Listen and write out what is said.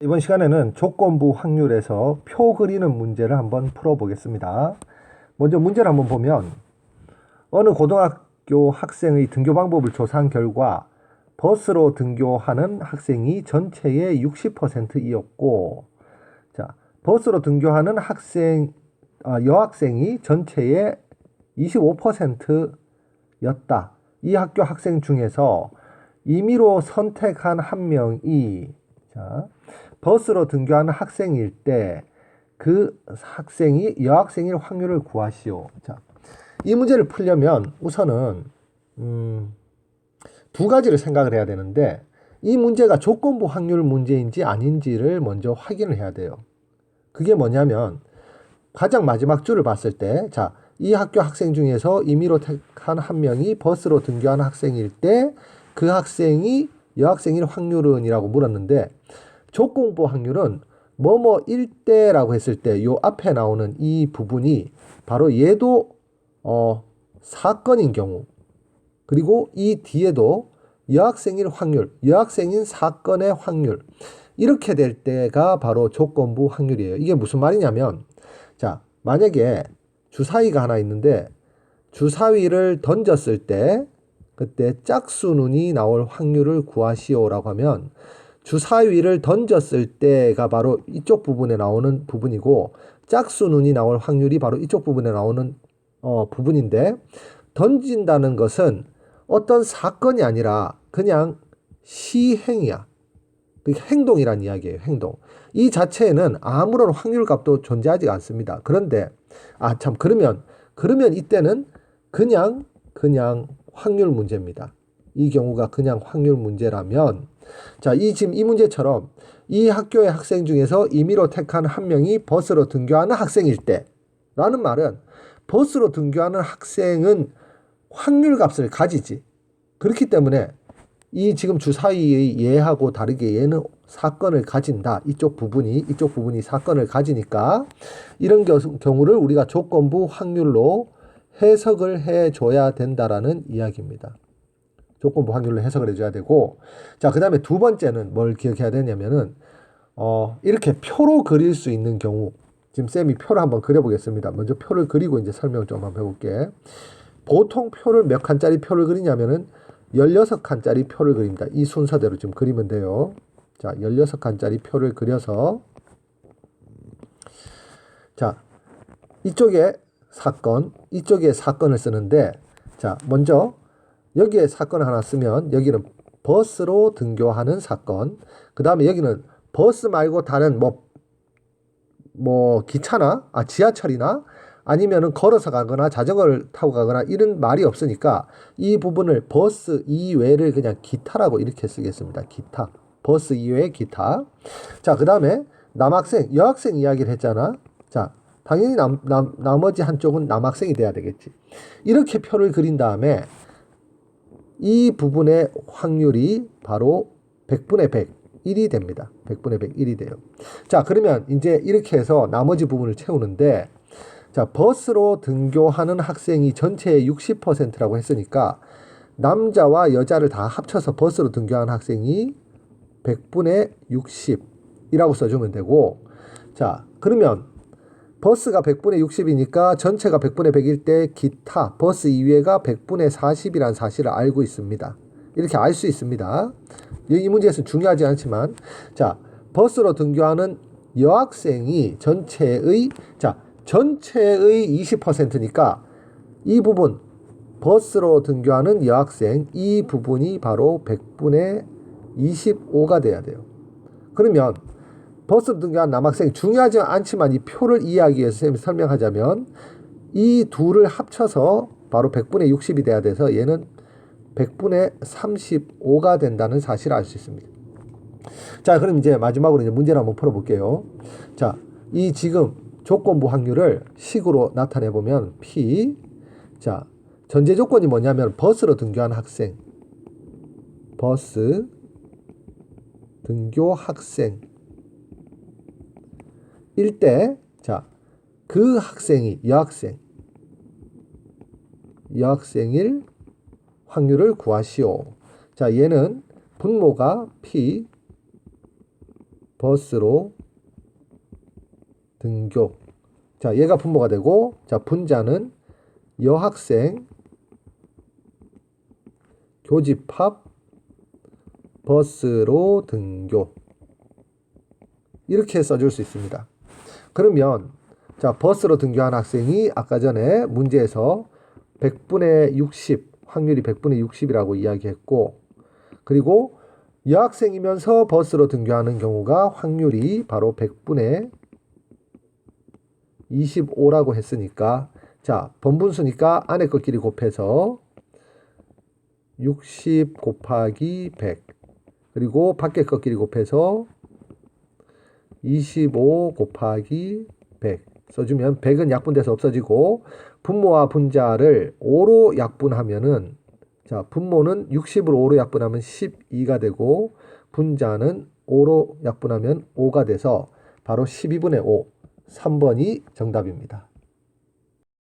이번 시간에는 조건부 확률에서 표 그리는 문제를 한번 풀어보겠습니다. 먼저 문제를 한번 보면 어느 고등학교 학생의 등교 방법을 조사한 결과 버스로 등교하는 학생이 전체의 60%이었고, 자, 버스로 등교하는 여학생이 전체의 25%였다. 이 학교 학생 중에서 임의로 선택한 한 명이 버스로 등교하는 학생일 때 그 학생이 여학생일 확률을 구하시오. 자, 이 문제를 풀려면 우선은 두 가지를 생각을 해야 되는데, 이 문제가 조건부 확률 문제인지 아닌지를 먼저 확인을 해야 돼요. 그게 뭐냐면 가장 마지막 줄을 봤을 때, 자, 이 학교 학생 중에서 임의로 택한 한 명이 버스로 등교하는 학생일 때 그 학생이 여학생일 확률은이라고 물었는데, 조건부 확률은 뭐뭐일 때라고 했을 때 요 앞에 나오는 이 부분이 바로 얘도 사건인 경우, 그리고 이 뒤에도 여학생일 확률, 여학생인 사건의 확률, 이렇게 될 때가 바로 조건부 확률이에요. 이게 무슨 말이냐면, 자, 만약에 주사위가 하나 있는데 주사위를 던졌을 때 그때 짝수눈이 나올 확률을 구하시오라고 하면, 주사위를 던졌을 때가 바로 이쪽 부분에 나오는 부분이고 짝수눈이 나올 확률이 바로 이쪽 부분에 나오는 부분인데, 던진다는 것은 어떤 사건이 아니라 그냥 시행이야. 행동이란 이야기예요. 행동. 이 자체에는 아무런 확률 값도 존재하지 않습니다. 그런데 그러면 이때는 그냥 확률 문제입니다. 이 경우가 그냥 확률 문제라면, 자, 지금 이 문제처럼 이 학교의 학생 중에서 임의로 택한 한 명이 버스로 등교하는 학생일 때 라는 말은, 버스로 등교하는 학생은 확률 값을 가지지. 그렇기 때문에 이 지금 주사위의 얘하고 다르게 얘는 사건을 가진다. 이쪽 부분이 사건을 가지니까 이런 경우를 우리가 조건부 확률로 해석을 해줘야 된다라는 이야기입니다. 조건부 확률로 해석을 해줘야 되고, 자, 그 다음에 두 번째는 뭘 기억해야 되냐면은 이렇게 표로 그릴 수 있는 경우, 지금 쌤이 표를 한번 그려보겠습니다. 먼저 표를 그리고 이제 설명을 좀 한번 해볼게. 보통 표를 몇 칸짜리 표를 그리냐면은 16칸짜리 표를 그립니다. 이 순서대로 지금 그리면 돼요. 자, 16칸짜리 표를 그려서, 자, 이쪽에 사건을 쓰는데, 자, 먼저 여기에 사건을 하나 쓰면 여기는 버스로 등교하는 사건, 그 다음에 여기는 버스 말고 다른 기차나 지하철이나 아니면은 걸어서 가거나 자전거를 타고 가거나 이런 말이 없으니까 이 부분을 버스 이외를 그냥 기타라고 이렇게 쓰겠습니다. 기타. 버스 이외의 기타. 자, 그 다음에 여학생 이야기를 했잖아. 자, 당연히 나머지 한쪽은 남학생이 돼야 되겠지. 이렇게 표를 그린 다음에 이 부분의 확률이 바로 100분의 101이 됩니다. 100분의 101이 돼요. 자, 그러면 이제 이렇게 해서 나머지 부분을 채우는데, 자, 버스로 등교하는 학생이 전체의 60%라고 했으니까 남자와 여자를 다 합쳐서 버스로 등교하는 학생이 100분의 60이라고 써주면 되고, 자, 그러면 버스가 100분의 60이니까 전체가 100분의 100일 때 기타 버스 이외가 100분의 40이라는 사실을 알고 있습니다. 이렇게 알 수 있습니다. 이 문제에서는 중요하지 않지만, 자, 버스로 등교하는 여학생이 전체의 20%니까 이 부분, 버스로 등교하는 여학생, 이 부분이 바로 100분의 25가 돼야 돼요. 그러면 버스로 등교한 남학생이 중요하지 않지만 이 표를 이해하기 위해서 선생님이 설명하자면, 이 둘을 합쳐서 바로 100분의 60이 돼야 돼서 얘는 100분의 35가 된다는 사실을 알 수 있습니다. 자, 그럼 이제 마지막으로 이제 문제를 한번 풀어볼게요. 자, 이 지금 조건부 확률을 식으로 나타내 보면 P. 자, 전제 조건이 뭐냐면 버스로 등교하는 학생, 버스 등교 학생 일 때, 자, 그 학생이 여학생일 확률을 구하시오. 자, 얘는 분모가 P, 버스로 등교. 자, 얘가 분모가 되고, 자, 분자는 여학생 교집합 버스로 등교. 이렇게 써줄 수 있습니다. 그러면 자, 버스로 등교한 학생이 아까 전에 문제에서 100분의 60, 확률이 100분의 60이라고 이야기했고, 그리고 여학생이면서 버스로 등교하는 경우가 확률이 바로 100분의 25라고 했으니까, 자, 번분수니까 안에 것끼리 곱해서 60 곱하기 100, 그리고 밖에 것끼리 곱해서 25 곱하기 100 써주면 100은 약분돼서 없어지고, 분모와 분자를 5로 약분하면은, 자, 분모는 60으로 5로 약분하면 12가 되고, 분자는 5로 약분하면 5가 돼서 바로 12분의 5, 3번이 정답입니다.